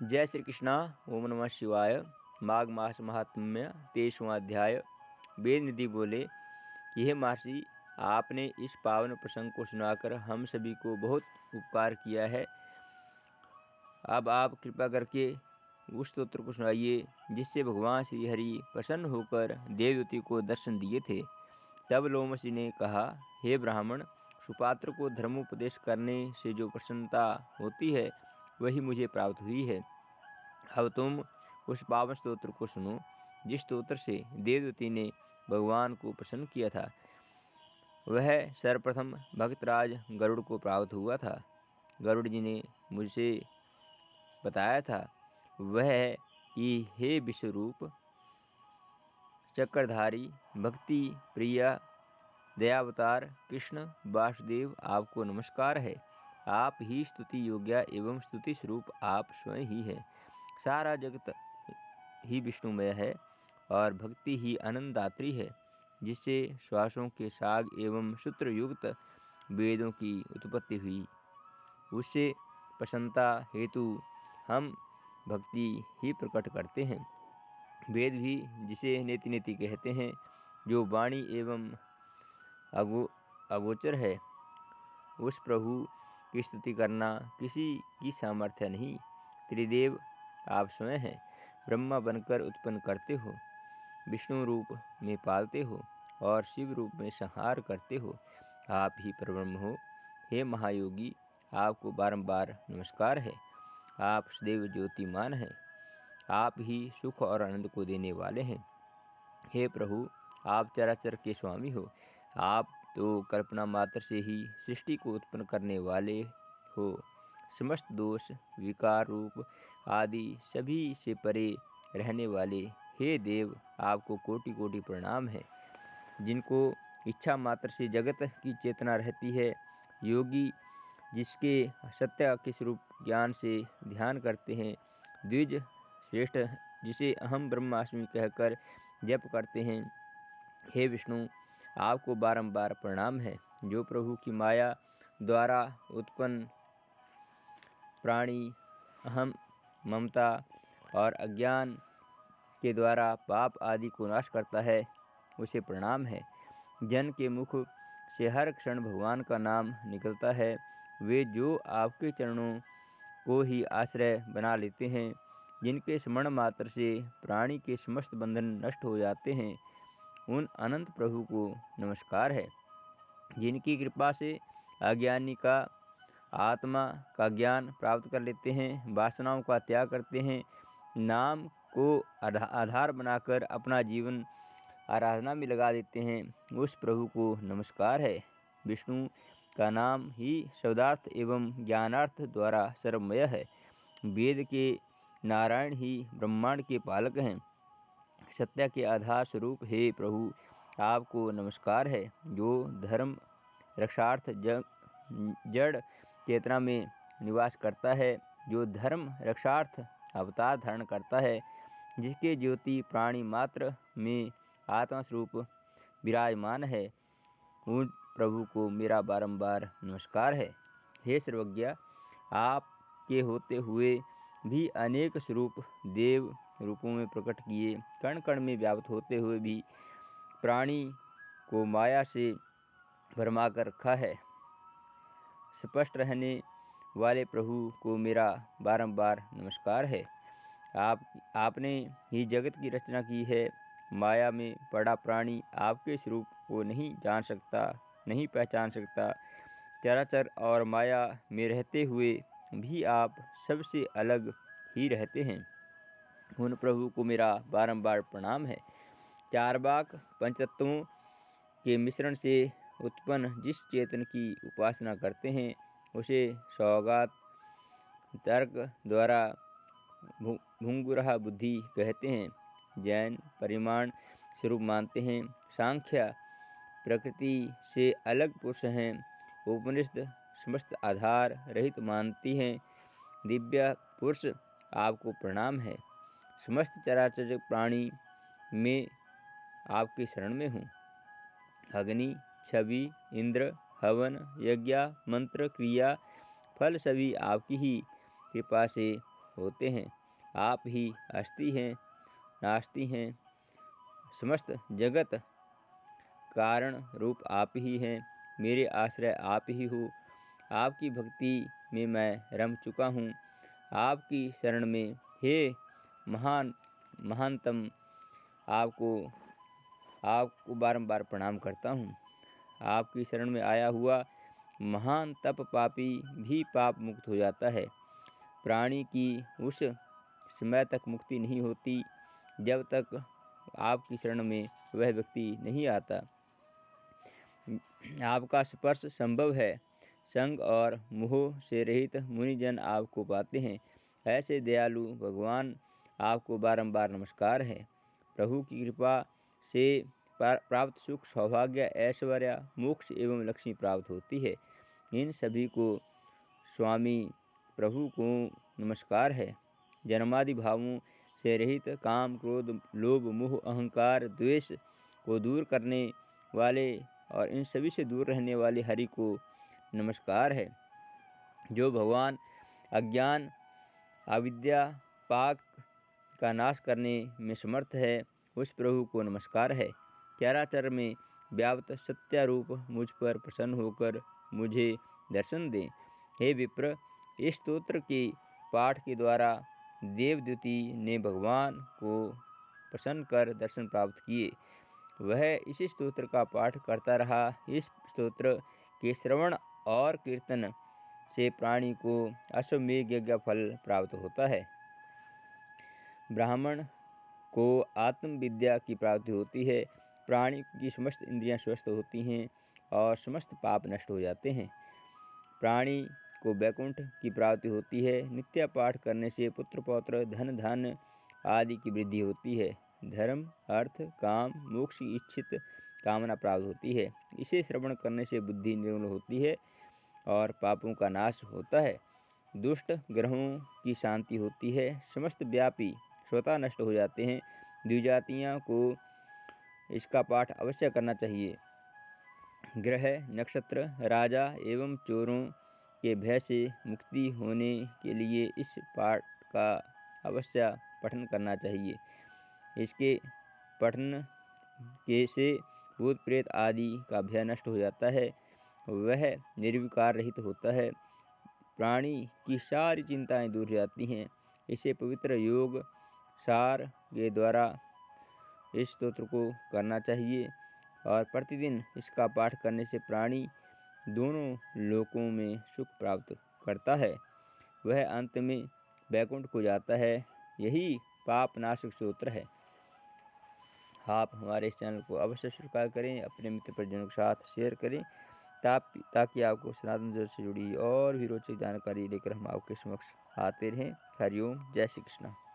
जय श्री कृष्णा। ओम नमः शिवाय। माघ मास महात्म्य 23वां अध्याय। वेद निधि बोले कि हे महर्षि, आपने इस पावन प्रसंग को सुनाकर हम सभी को बहुत उपकार किया है। अब आप कृपा करके उस स्तोत्र को सुनाइए जिससे भगवान श्री हरि प्रसन्न होकर देवदूती को दर्शन दिए थे। तब लोमसी ने कहा, हे ब्राह्मण, सुपात्र को धर्मोपदेश करने से जो प्रसन्नता होती है वही मुझे प्राप्त हुई है। अब तुम उस पावन स्तोत्र को सुनो जिस स्तोत्र से देवदूती ने भगवान को प्रसन्न किया था। वह सर्वप्रथम भक्तराज गरुड़ को प्राप्त हुआ था। गरुड़ जी ने मुझसे बताया था वह है कि हे विश्वरूप चक्रधारी भक्ति प्रिया दयावतार कृष्ण वासुदेव, आपको नमस्कार है। आप ही स्तुति योग्य एवं स्तुति स्वरूप आप स्वयं ही हैं। सारा जगत ही विष्णुमय है और भक्ति ही आनंददात्री है, जिससे श्वासों के साग एवं सूत्र युक्त वेदों की उत्पत्ति हुई। उससे प्रसन्नता हेतु हम भक्ति ही प्रकट करते हैं। वेद भी जिसे नेति नेति कहते हैं, जो वाणी एवं अगोचर है, उस प्रभु की स्तुति करना किसी की सामर्थ्य नहीं। त्रिदेव आप स्वयं हैं। ब्रह्मा बनकर उत्पन्न करते हो, विष्णु रूप में पालते हो और शिव रूप में संहार करते हो। आप ही परब्रह्म हो। हे महायोगी, आपको बारंबार नमस्कार है। आप सदैव ज्योतिमान हैं। आप ही सुख और आनंद को देने वाले हैं। हे प्रभु, आप चराचर के स्वामी हो। आप तो कल्पना मात्र से ही सृष्टि को उत्पन्न करने वाले हो। समस्त दोष विकार रूप आदि सभी से परे रहने वाले हे देव, आपको कोटि कोटि प्रणाम है। जिनको इच्छा मात्र से जगत की चेतना रहती है, योगी जिसके सत्य के स्वरूप ज्ञान से ध्यान करते हैं, द्विज श्रेष्ठ जिसे अहम ब्रह्मास्मि कहकर जप करते हैं, हे विष्णु, आपको बारंबार प्रणाम है। जो प्रभु की माया द्वारा उत्पन्न प्राणी अहम ममता और अज्ञान के द्वारा पाप आदि को नाश करता है, उसे प्रणाम है। जन के मुख से हर क्षण भगवान का नाम निकलता है। वे जो आपके चरणों को ही आश्रय बना लेते हैं, जिनके स्मरण मात्र से प्राणी के समस्त बंधन नष्ट हो जाते हैं, उन अनंत प्रभु को नमस्कार है। जिनकी कृपा से अज्ञानी का आत्मा का ज्ञान प्राप्त कर लेते हैं, वासनाओं का त्याग करते हैं, नाम को आधार बनाकर अपना जीवन आराधना में लगा देते हैं, उस प्रभु को नमस्कार है। विष्णु का नाम ही शब्दार्थ एवं ज्ञानार्थ द्वारा सर्वमय है। वेद के नारायण ही ब्रह्मांड के पालक हैं। सत्य के आधार स्वरूप हे प्रभु, आपको नमस्कार है। जो धर्म रक्षार्थ जड़ चेतना में निवास करता है, जो धर्म रक्षार्थ अवतार धारण करता है, जिसके ज्योति प्राणी मात्र में आत्मा स्वरूप विराजमान है, उन प्रभु को मेरा बारंबार नमस्कार है। हे सर्वज्ञ, आपके होते हुए भी अनेक स्वरूप देव रूपों में प्रकट किए, कण कण में व्याप्त होते हुए भी प्राणी को माया से भरमा कर रखा है। स्पष्ट रहने वाले प्रभु को मेरा बारंबार नमस्कार है। आपने ही जगत की रचना की है। माया में पड़ा प्राणी आपके स्वरूप को नहीं जान सकता, नहीं पहचान सकता। चराचर और माया में रहते हुए भी आप सबसे अलग ही रहते हैं। उन प्रभु को मेरा बारंबार प्रणाम है। चारवाक पंचतत्वों के मिश्रण से उत्पन्न जिस चेतन की उपासना करते हैं, उसे सौगात तर्क द्वारा भुंगुरहा बुद्धि कहते हैं। जैन परिमाण स्वरूप मानते हैं। सांख्य प्रकृति से अलग पुरुष हैं। उपनिषद समस्त आधार रहित मानती हैं। दिव्य पुरुष, आपको प्रणाम है। समस्त चराचर प्राणी में आपकी शरण में हूँ। अग्नि, छवि, इंद्र, हवन, यज्ञ, मंत्र, क्रिया, फल सभी आपकी ही कृपा से होते हैं। आप ही हस्ती हैं, नास्ती हैं, समस्त जगत कारण रूप आप ही हैं। मेरे आश्रय आप ही हो। आपकी भक्ति में मैं रम चुका हूँ। आपकी शरण में हे महानतम आपको बारंबार प्रणाम करता हूँ। आपकी शरण में आया हुआ महान तप पापी भी पाप मुक्त हो जाता है। प्राणी की उस समय तक मुक्ति नहीं होती जब तक आपकी शरण में वह व्यक्ति नहीं आता। आपका स्पर्श संभव है। संग और मोह से रहित मुनिजन आपको पाते हैं। ऐसे दयालु भगवान आपको बारंबार नमस्कार है। प्रभु की कृपा से प्राप्त सुख, सौभाग्य, ऐश्वर्य, मोक्ष एवं लक्ष्मी प्राप्त होती है। इन सभी को स्वामी प्रभु को नमस्कार है। जन्मादि भावों से रहित, काम, क्रोध, लोभ, मोह, अहंकार, द्वेष को दूर करने वाले और इन सभी से दूर रहने वाले हरि को नमस्कार है। जो भगवान अज्ञान, अविद्या, पाप का नाश करने में समर्थ है, उस प्रभु को नमस्कार है। चराचर में व्याप्त सत्यारूप मुझ पर प्रसन्न होकर मुझे दर्शन दें। हे विप्र, इस स्तोत्र के पाठ के द्वारा देवदूती ने भगवान को प्रसन्न कर दर्शन प्राप्त किए। वह इस स्तोत्र का पाठ करता रहा। इस स्तोत्र के श्रवण और कीर्तन से प्राणी को अश्वमेध यज्ञ फल प्राप्त होता है। ब्राह्मण को आत्मविद्या की प्राप्ति होती है। प्राणी की समस्त इंद्रियां स्वस्थ होती हैं और समस्त पाप नष्ट हो जाते हैं। प्राणी को वैकुंठ की प्राप्ति होती है। नित्य पाठ करने से पुत्र पौत्र, धन धान्य आदि की वृद्धि होती है। धर्म, अर्थ, काम, मोक्ष की इच्छित कामना प्राप्त होती है। इसे श्रवण करने से बुद्धि निर्मल होती है और पापों का नाश होता है। दुष्ट ग्रहों की शांति होती है। समस्त व्यापी स्वतः नष्ट हो जाते हैं। द्विजातियों को इसका पाठ अवश्य करना चाहिए। ग्रह, नक्षत्र, राजा एवं चोरों के भय से मुक्ति होने के लिए इस पाठ का अवश्य पठन करना चाहिए। इसके पठन से भूत प्रेत आदि का भय नष्ट हो जाता है। वह निर्विकार रहित होता है। प्राणी की सारी चिंताएं दूर हो जाती हैं। इसे पवित्र योग सार के द्वारा इस स्तोत्र को करना चाहिए और प्रतिदिन इसका पाठ करने से प्राणी दोनों लोकों में सुख प्राप्त करता है। वह अंत में वैकुंठ को जाता है। यही पाप नाशक स्तोत्र है। आप हमारे इस चैनल को अवश्य सब्सक्राइब करें, अपने मित्र परिजनों के साथ शेयर करें ताकि आपको सनातन धर्म से जुड़ी और भी रोचक जानकारी लेकर हम आपके समक्ष आते रहें। हरिओम, जय श्री कृष्ण।